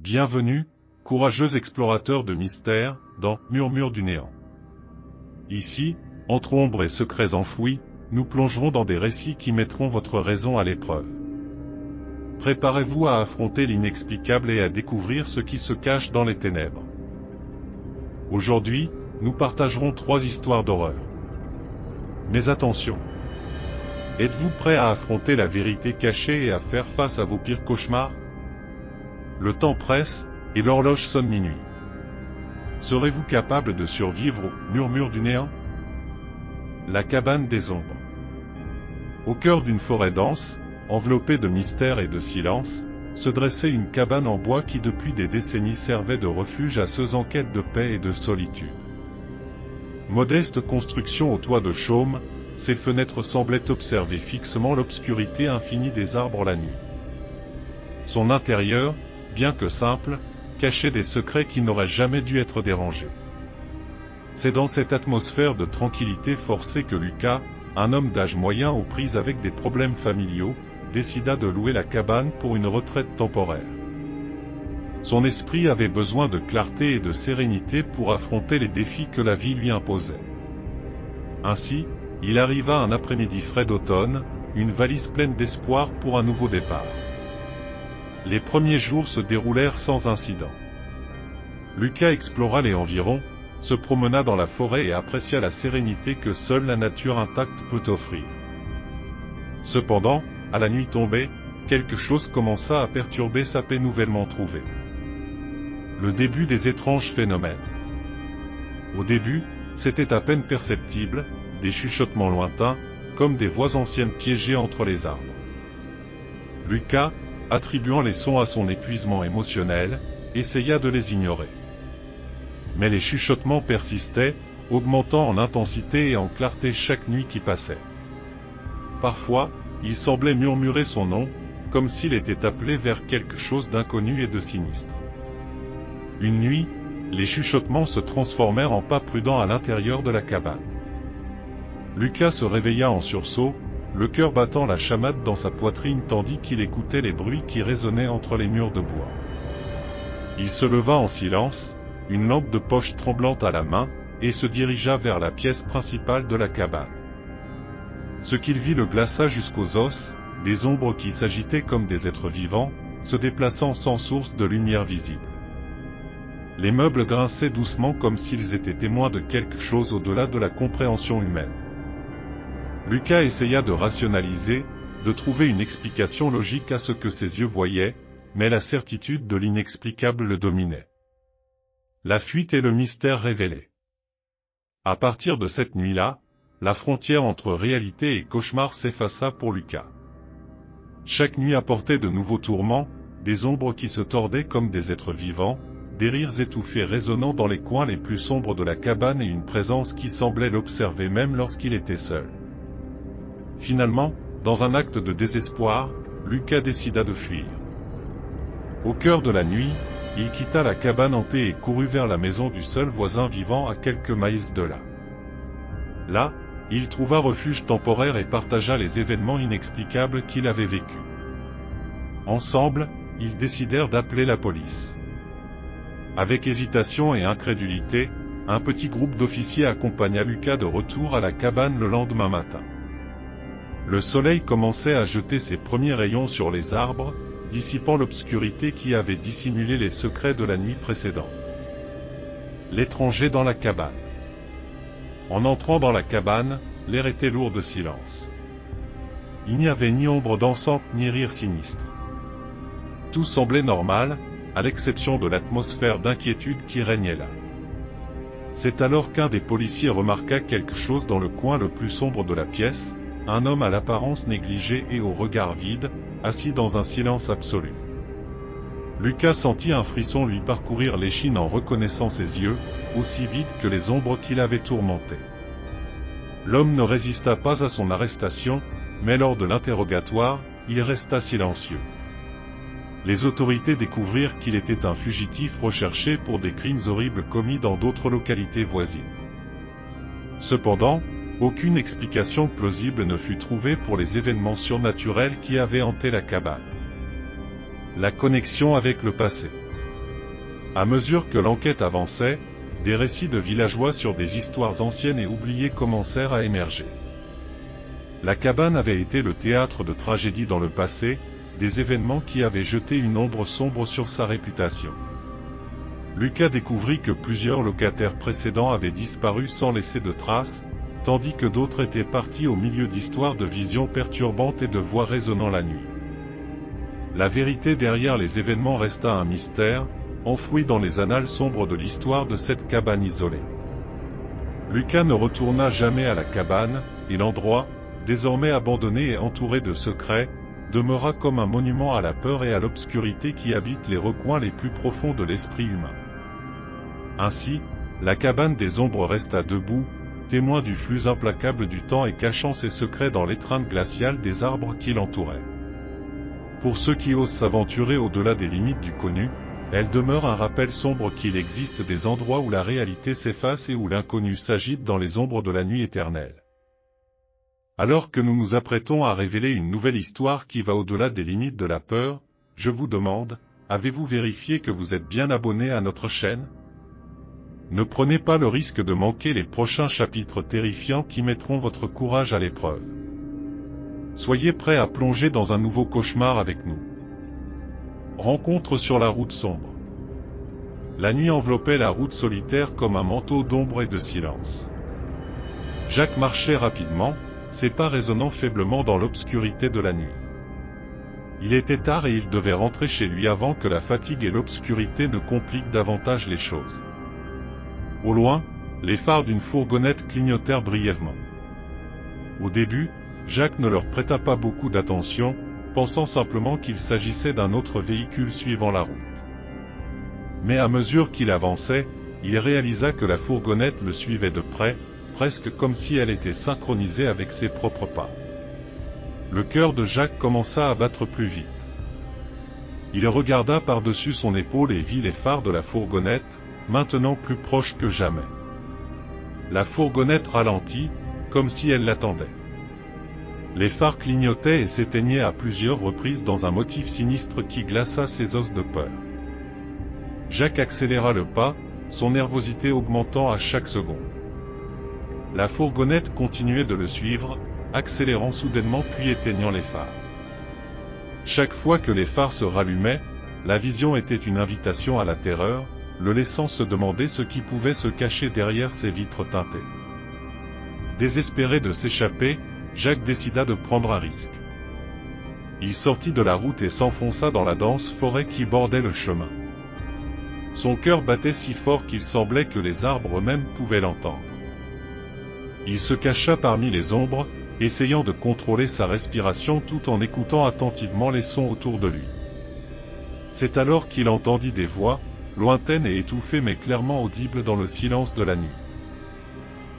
Bienvenue, courageux explorateurs de mystères, dans Murmure du Néant. Ici, entre ombres et secrets enfouis, nous plongerons dans des récits qui mettront votre raison à l'épreuve. Préparez-vous à affronter l'inexplicable et à découvrir ce qui se cache dans les ténèbres. Aujourd'hui, nous partagerons 3 histoires d'horreur. Mais attention! Êtes-vous prêt à affronter la vérité cachée et à faire face à vos pires cauchemars? Le temps presse, et l'horloge sonne minuit. Serez-vous capable de survivre au murmure du néant? La cabane des ombres. Au cœur d'une forêt dense, enveloppée de mystère et de silence, se dressait une cabane en bois qui depuis des décennies servait de refuge à ceux en quête de paix et de solitude. Modeste construction au toit de chaume, ses fenêtres semblaient observer fixement l'obscurité infinie des arbres la nuit. Son intérieur, bien que simple, cachait des secrets qui n'auraient jamais dû être dérangés. C'est dans cette atmosphère de tranquillité forcée que Lucas, un homme d'âge moyen aux prises avec des problèmes familiaux, décida de louer la cabane pour une retraite temporaire. Son esprit avait besoin de clarté et de sérénité pour affronter les défis que la vie lui imposait. Ainsi, il arriva un après-midi frais d'automne, une valise pleine d'espoir pour un nouveau départ. Les premiers jours se déroulèrent sans incident. Lucas explora les environs, se promena dans la forêt et apprécia la sérénité que seule la nature intacte peut offrir. Cependant, à la nuit tombée, quelque chose commença à perturber sa paix nouvellement trouvée. Le début des étranges phénomènes. Au début, c'était à peine perceptible, des chuchotements lointains, comme des voix anciennes piégées entre les arbres. Lucas, attribuant les sons à son épuisement émotionnel, essaya de les ignorer. Mais les chuchotements persistaient, augmentant en intensité et en clarté chaque nuit qui passait. Parfois, il semblait murmurer son nom, comme s'il était appelé vers quelque chose d'inconnu et de sinistre. Une nuit, les chuchotements se transformèrent en pas prudents à l'intérieur de la cabane. Lucas se réveilla en sursaut, le cœur battant la chamade dans sa poitrine tandis qu'il écoutait les bruits qui résonnaient entre les murs de bois. Il se leva en silence, une lampe de poche tremblante à la main, et se dirigea vers la pièce principale de la cabane. Ce qu'il vit le glaça jusqu'aux os, des ombres qui s'agitaient comme des êtres vivants, se déplaçant sans source de lumière visible. Les meubles grinçaient doucement comme s'ils étaient témoins de quelque chose au-delà de la compréhension humaine. Lucas essaya de rationaliser, de trouver une explication logique à ce que ses yeux voyaient, mais la certitude de l'inexplicable le dominait. La fuite et le mystère révélé. À partir de cette nuit-là, la frontière entre réalité et cauchemar s'effaça pour Lucas. Chaque nuit apportait de nouveaux tourments, des ombres qui se tordaient comme des êtres vivants, des rires étouffés résonnant dans les coins les plus sombres de la cabane et une présence qui semblait l'observer même lorsqu'il était seul. Finalement, dans un acte de désespoir, Lucas décida de fuir. Au cœur de la nuit, il quitta la cabane hantée et courut vers la maison du seul voisin vivant à quelques miles de là. Là, il trouva refuge temporaire et partagea les événements inexplicables qu'il avait vécus. Ensemble, ils décidèrent d'appeler la police. Avec hésitation et incrédulité, un petit groupe d'officiers accompagna Lucas de retour à la cabane le lendemain matin. Le soleil commençait à jeter ses premiers rayons sur les arbres, dissipant l'obscurité qui avait dissimulé les secrets de la nuit précédente. L'étranger dans la cabane. En entrant dans la cabane, l'air était lourd de silence. Il n'y avait ni ombre dansante ni rire sinistre. Tout semblait normal, à l'exception de l'atmosphère d'inquiétude qui régnait là. C'est alors qu'un des policiers remarqua quelque chose dans le coin le plus sombre de la pièce, un homme à l'apparence négligée et au regard vide, assis dans un silence absolu. Lucas sentit un frisson lui parcourir l'échine en reconnaissant ses yeux, aussi vides que les ombres qui l'avaient tourmenté. L'homme ne résista pas à son arrestation, mais lors de l'interrogatoire, il resta silencieux. Les autorités découvrirent qu'il était un fugitif recherché pour des crimes horribles commis dans d'autres localités voisines. Cependant, aucune explication plausible ne fut trouvée pour les événements surnaturels qui avaient hanté la cabane. La connexion avec le passé. À mesure que l'enquête avançait, des récits de villageois sur des histoires anciennes et oubliées commencèrent à émerger. La cabane avait été le théâtre de tragédies dans le passé, des événements qui avaient jeté une ombre sombre sur sa réputation. Lucas découvrit que plusieurs locataires précédents avaient disparu sans laisser de traces, tandis que d'autres étaient partis au milieu d'histoires de visions perturbantes et de voix résonnant la nuit. La vérité derrière les événements resta un mystère, enfoui dans les annales sombres de l'histoire de cette cabane isolée. Lucas ne retourna jamais à la cabane, et l'endroit, désormais abandonné et entouré de secrets, demeura comme un monument à la peur et à l'obscurité qui habitent les recoins les plus profonds de l'esprit humain. Ainsi, la cabane des ombres resta debout, témoin du flux implacable du temps et cachant ses secrets dans l'étreinte glaciale des arbres qui l'entouraient. Pour ceux qui osent s'aventurer au-delà des limites du connu, elle demeure un rappel sombre qu'il existe des endroits où la réalité s'efface et où l'inconnu s'agite dans les ombres de la nuit éternelle. Alors que nous nous apprêtons à révéler une nouvelle histoire qui va au-delà des limites de la peur, je vous demande, avez-vous vérifié que vous êtes bien abonné à notre chaîne? Ne prenez pas le risque de manquer les prochains chapitres terrifiants qui mettront votre courage à l'épreuve. Soyez prêts à plonger dans un nouveau cauchemar avec nous. Rencontre sur la route sombre. La nuit enveloppait la route solitaire comme un manteau d'ombre et de silence. Jacques marchait rapidement, ses pas résonnant faiblement dans l'obscurité de la nuit. Il était tard et il devait rentrer chez lui avant que la fatigue et l'obscurité ne compliquent davantage les choses. Au loin, les phares d'une fourgonnette clignotèrent brièvement. Au début, Jacques ne leur prêta pas beaucoup d'attention, pensant simplement qu'il s'agissait d'un autre véhicule suivant la route. Mais à mesure qu'il avançait, il réalisa que la fourgonnette le suivait de près, presque comme si elle était synchronisée avec ses propres pas. Le cœur de Jacques commença à battre plus vite. Il regarda par-dessus son épaule et vit les phares de la fourgonnette, maintenant plus proches que jamais. La fourgonnette ralentit, comme si elle l'attendait. Les phares clignotaient et s'éteignaient à plusieurs reprises dans un motif sinistre qui glaça ses os de peur. Jacques accéléra le pas, son nervosité augmentant à chaque seconde. La fourgonnette continuait de le suivre, accélérant soudainement puis éteignant les phares. Chaque fois que les phares se rallumaient, la vision était une invitation à la terreur, le laissant se demander ce qui pouvait se cacher derrière ces vitres teintées. Désespéré de s'échapper, Jacques décida de prendre un risque. Il sortit de la route et s'enfonça dans la dense forêt qui bordait le chemin. Son cœur battait si fort qu'il semblait que les arbres eux-mêmes pouvaient l'entendre. Il se cacha parmi les ombres, essayant de contrôler sa respiration tout en écoutant attentivement les sons autour de lui. C'est alors qu'il entendit des voix, lointaines et étouffées mais clairement audibles dans le silence de la nuit.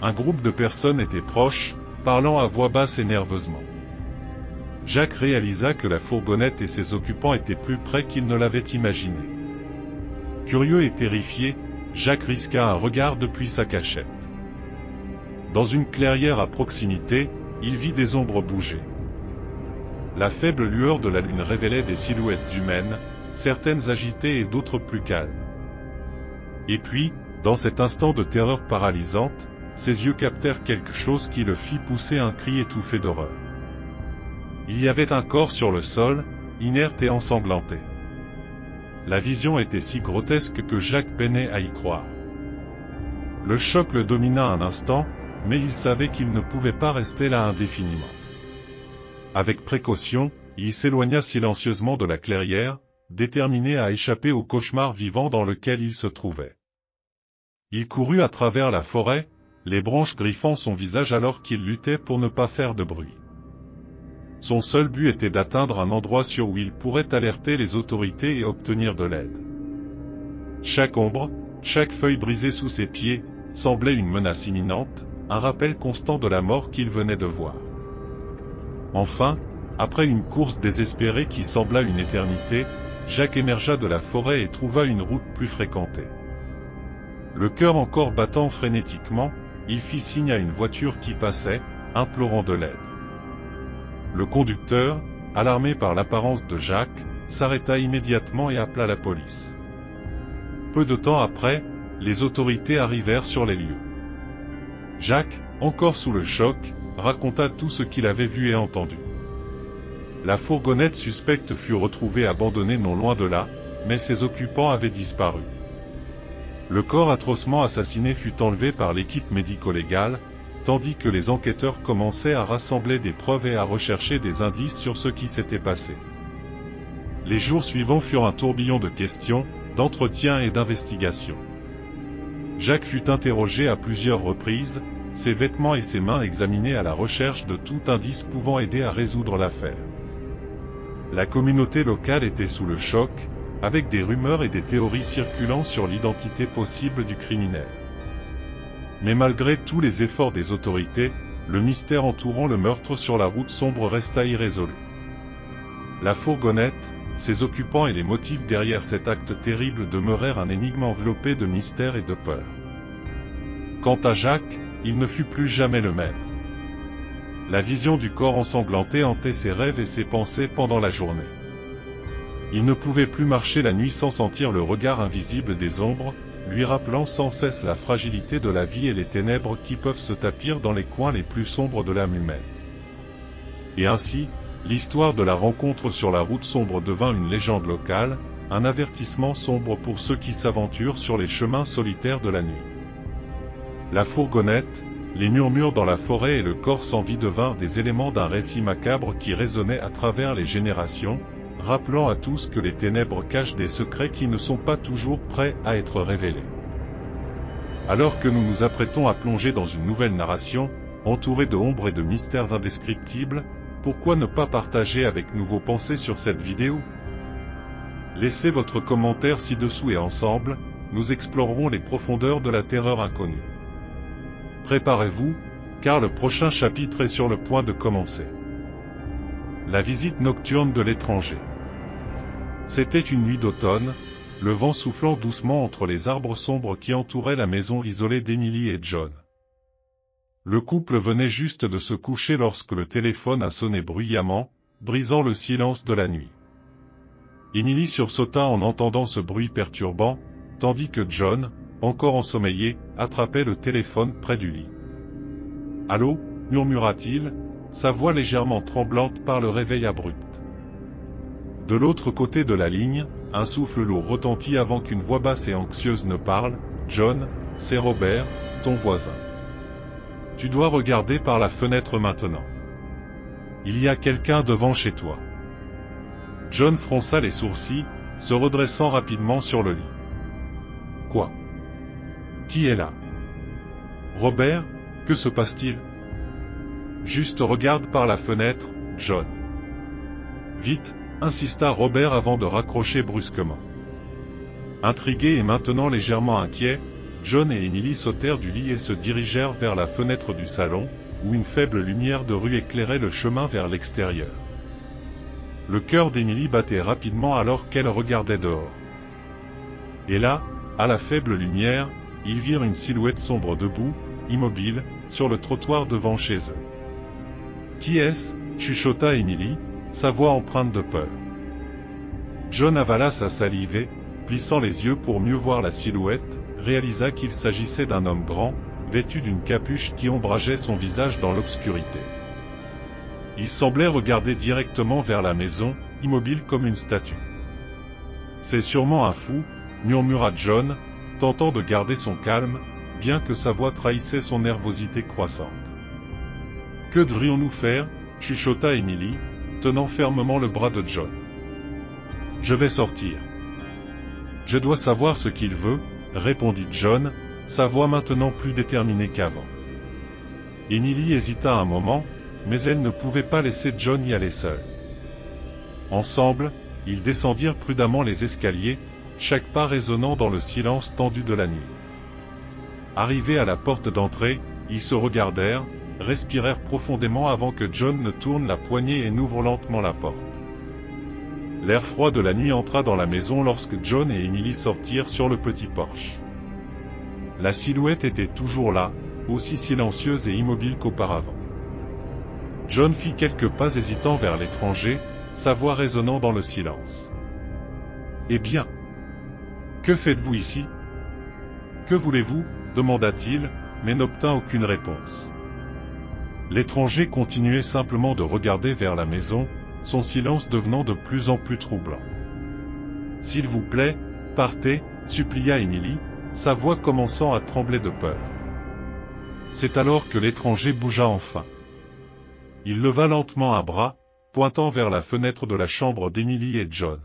Un groupe de personnes était proche, parlant à voix basse et nerveusement. Jacques réalisa que la fourgonnette et ses occupants étaient plus près qu'il ne l'avait imaginé. Curieux et terrifié, Jacques risqua un regard depuis sa cachette. Dans une clairière à proximité, il vit des ombres bouger. La faible lueur de la lune révélait des silhouettes humaines, certaines agitées et d'autres plus calmes. Et puis, dans cet instant de terreur paralysante, ses yeux captèrent quelque chose qui le fit pousser un cri étouffé d'horreur. Il y avait un corps sur le sol, inerte et ensanglanté. La vision était si grotesque que Jacques peinait à y croire. Le choc le domina un instant, mais il savait qu'il ne pouvait pas rester là indéfiniment. Avec précaution, il s'éloigna silencieusement de la clairière, déterminé à échapper au cauchemar vivant dans lequel il se trouvait. Il courut à travers la forêt, les branches griffant son visage alors qu'il luttait pour ne pas faire de bruit. Son seul but était d'atteindre un endroit sûr où il pourrait alerter les autorités et obtenir de l'aide. Chaque ombre, chaque feuille brisée sous ses pieds, semblait une menace imminente, un rappel constant de la mort qu'il venait de voir. Enfin, après une course désespérée qui sembla une éternité, Jacques émergea de la forêt et trouva une route plus fréquentée. Le cœur encore battant frénétiquement, il fit signe à une voiture qui passait, implorant de l'aide. Le conducteur, alarmé par l'apparence de Jacques, s'arrêta immédiatement et appela la police. Peu de temps après, les autorités arrivèrent sur les lieux. Jacques, encore sous le choc, raconta tout ce qu'il avait vu et entendu. La fourgonnette suspecte fut retrouvée abandonnée non loin de là, mais ses occupants avaient disparu. Le corps atrocement assassiné fut enlevé par l'équipe médico-légale, tandis que les enquêteurs commençaient à rassembler des preuves et à rechercher des indices sur ce qui s'était passé. Les jours suivants furent un tourbillon de questions, d'entretiens et d'investigations. Jacques fut interrogé à plusieurs reprises, ses vêtements et ses mains examinés à la recherche de tout indice pouvant aider à résoudre l'affaire. La communauté locale était sous le choc, avec des rumeurs et des théories circulant sur l'identité possible du criminel. Mais malgré tous les efforts des autorités, le mystère entourant le meurtre sur la route sombre resta irrésolu. La fourgonnette, ses occupants et les motifs derrière cet acte terrible demeurèrent un énigme enveloppé de mystère et de peur. Quant à Jacques, il ne fut plus jamais le même. La vision du corps ensanglanté hantait ses rêves et ses pensées pendant la journée. Il ne pouvait plus marcher la nuit sans sentir le regard invisible des ombres, lui rappelant sans cesse la fragilité de la vie et les ténèbres qui peuvent se tapir dans les coins les plus sombres de l'âme humaine. Et ainsi, l'histoire de la rencontre sur la route sombre devint une légende locale, un avertissement sombre pour ceux qui s'aventurent sur les chemins solitaires de la nuit. La fourgonnette, les murmures dans la forêt et le corps sans vie devinrent des éléments d'un récit macabre qui résonnait à travers les générations, rappelant à tous que les ténèbres cachent des secrets qui ne sont pas toujours prêts à être révélés. Alors que nous nous apprêtons à plonger dans une nouvelle narration, entourée de ombres et de mystères indescriptibles, pourquoi ne pas partager avec nous vos pensées sur cette vidéo? Laissez votre commentaire ci-dessous et ensemble, nous explorerons les profondeurs de la terreur inconnue. Préparez-vous, car le prochain chapitre est sur le point de commencer. La visite nocturne de l'étranger. C'était une nuit d'automne, le vent soufflant doucement entre les arbres sombres qui entouraient la maison isolée d'Emily et John. Le couple venait juste de se coucher lorsque le téléphone a sonné bruyamment, brisant le silence de la nuit. Emily sursauta en entendant ce bruit perturbant, tandis que John, encore ensommeillé, attrapait le téléphone près du lit. « Allô » murmura-t-il, sa voix légèrement tremblante par le réveil abrupt. De l'autre côté de la ligne, un souffle lourd retentit avant qu'une voix basse et anxieuse ne parle. « John, c'est Robert, ton voisin. Tu dois regarder par la fenêtre maintenant. Il y a quelqu'un devant chez toi. » John fronça les sourcils, se redressant rapidement sur le lit. « Quoi? Qui est là? Robert, que se passe-t-il? » Juste regarde par la fenêtre, John. Vite, insista Robert avant de raccrocher brusquement. Intrigué et maintenant légèrement inquiet, John et Emily sautèrent du lit et se dirigèrent vers la fenêtre du salon, où une faible lumière de rue éclairait le chemin vers l'extérieur. Le cœur d'Emily battait rapidement alors qu'elle regardait dehors. Et là, à la faible lumière, ils virent une silhouette sombre debout, immobile, sur le trottoir devant chez eux. « Qui est-ce » chuchota Emily, sa voix empreinte de peur. John avala sa salive et, plissant les yeux pour mieux voir la silhouette, réalisa qu'il s'agissait d'un homme grand, vêtu d'une capuche qui ombrageait son visage dans l'obscurité. Il semblait regarder directement vers la maison, immobile comme une statue. « C'est sûrement un fou » murmura John, tentant de garder son calme, bien que sa voix trahissait son nervosité croissante. « Que devrions-nous faire » chuchota Emily, tenant fermement le bras de John. « Je vais sortir. »« Je dois savoir ce qu'il veut » répondit John, sa voix maintenant plus déterminée qu'avant. Emily hésita un moment, mais elle ne pouvait pas laisser John y aller seul. Ensemble, ils descendirent prudemment les escaliers, chaque pas résonnant dans le silence tendu de la nuit. Arrivés à la porte d'entrée, ils se regardèrent, respirèrent profondément avant que John ne tourne la poignée et n'ouvre lentement la porte. L'air froid de la nuit entra dans la maison lorsque John et Emily sortirent sur le petit porche. La silhouette était toujours là, aussi silencieuse et immobile qu'auparavant. John fit quelques pas hésitants vers l'étranger, sa voix résonnant dans le silence. « Eh bien, Que faites-vous ici? Que voulez-vous? Demanda-t-il, mais n'obtint aucune réponse. L'étranger continuait simplement de regarder vers la maison, son silence devenant de plus en plus troublant. S'il vous plaît, partez, supplia Émilie, sa voix commençant à trembler de peur. C'est alors que l'étranger bougea enfin. Il leva lentement un bras, pointant vers la fenêtre de la chambre d'Émilie et John.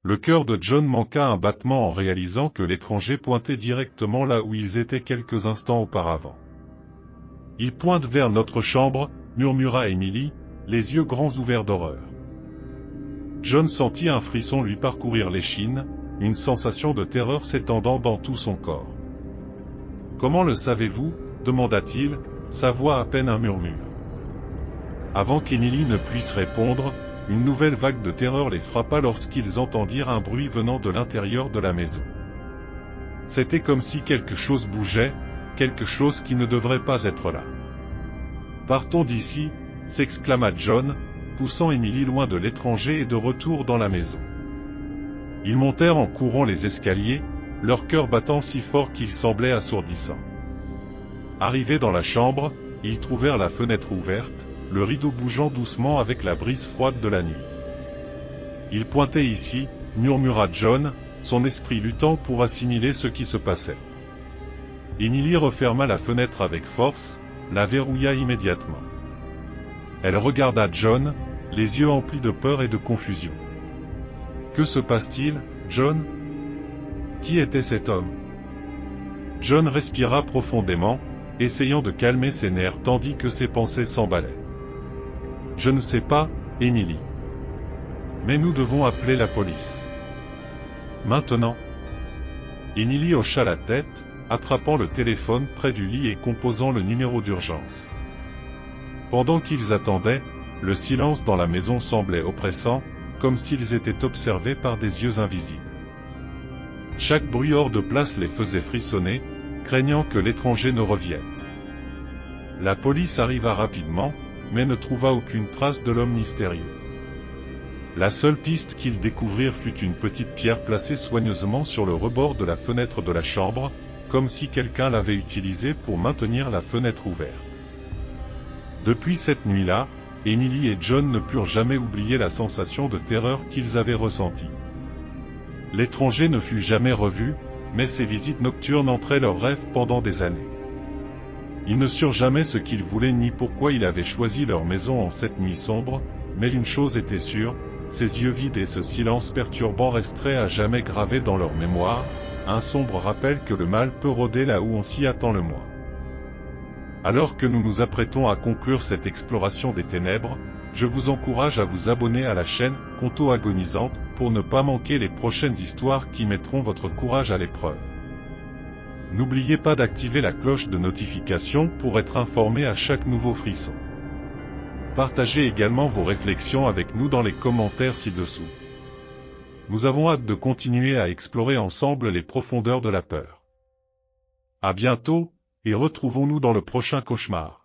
Le cœur de John manqua un battement en réalisant que l'étranger pointait directement là où ils étaient quelques instants auparavant. « Il pointe vers notre chambre », murmura Émilie, les yeux grands ouverts d'horreur. John sentit un frisson lui parcourir l'échine, une sensation de terreur s'étendant dans tout son corps. « Comment le savez-vous » demanda-t-il, sa voix à peine un murmure. Avant qu'Émilie ne puisse répondre, une nouvelle vague de terreur les frappa lorsqu'ils entendirent un bruit venant de l'intérieur de la maison. C'était comme si quelque chose bougeait, quelque chose qui ne devrait pas être là. « Partons d'ici » s'exclama John, poussant Émilie loin de l'étranger et de retour dans la maison. Ils montèrent en courant les escaliers, leur cœur battant si fort qu'il semblait assourdissant. Arrivés dans la chambre, ils trouvèrent la fenêtre ouverte, le rideau bougeant doucement avec la brise froide de la nuit. « Il pointait ici » murmura John, son esprit luttant pour assimiler ce qui se passait. Émilie referma la fenêtre avec force, la verrouilla immédiatement. Elle regarda John, les yeux emplis de peur et de confusion. « Que se passe-t-il, John? Qui était cet homme ?» John respira profondément, essayant de calmer ses nerfs tandis que ses pensées s'emballaient. « Je ne sais pas, Émilie. Mais nous devons appeler la police. Maintenant ?» Émilie hocha la tête, attrapant le téléphone près du lit et composant le numéro d'urgence. Pendant qu'ils attendaient, le silence dans la maison semblait oppressant, comme s'ils étaient observés par des yeux invisibles. Chaque bruit hors de place les faisait frissonner, craignant que l'étranger ne revienne. La police arriva rapidement, mais ne trouva aucune trace de l'homme mystérieux. La seule piste qu'ils découvrirent fut une petite pierre placée soigneusement sur le rebord de la fenêtre de la chambre, comme si quelqu'un l'avait utilisée pour maintenir la fenêtre ouverte. Depuis cette nuit-là, Émilie et John ne purent jamais oublier la sensation de terreur qu'ils avaient ressentie. L'étranger ne fut jamais revu, mais ses visites nocturnes entraient leurs rêves pendant des années. Ils ne surent jamais ce qu'il voulait ni pourquoi il avait choisi leur maison en cette nuit sombre, mais une chose était sûre, ses yeux vides et ce silence perturbant resteraient à jamais gravés dans leur mémoire, un sombre rappel que le mal peut rôder là où on s'y attend le moins. Alors que nous nous apprêtons à conclure cette exploration des ténèbres, je vous encourage à vous abonner à la chaîne Conto Agonisante pour ne pas manquer les prochaines histoires qui mettront votre courage à l'épreuve. N'oubliez pas d'activer la cloche de notification pour être informé à chaque nouveau frisson. Partagez également vos réflexions avec nous dans les commentaires ci-dessous. Nous avons hâte de continuer à explorer ensemble les profondeurs de la peur. À bientôt, et retrouvons-nous dans le prochain cauchemar.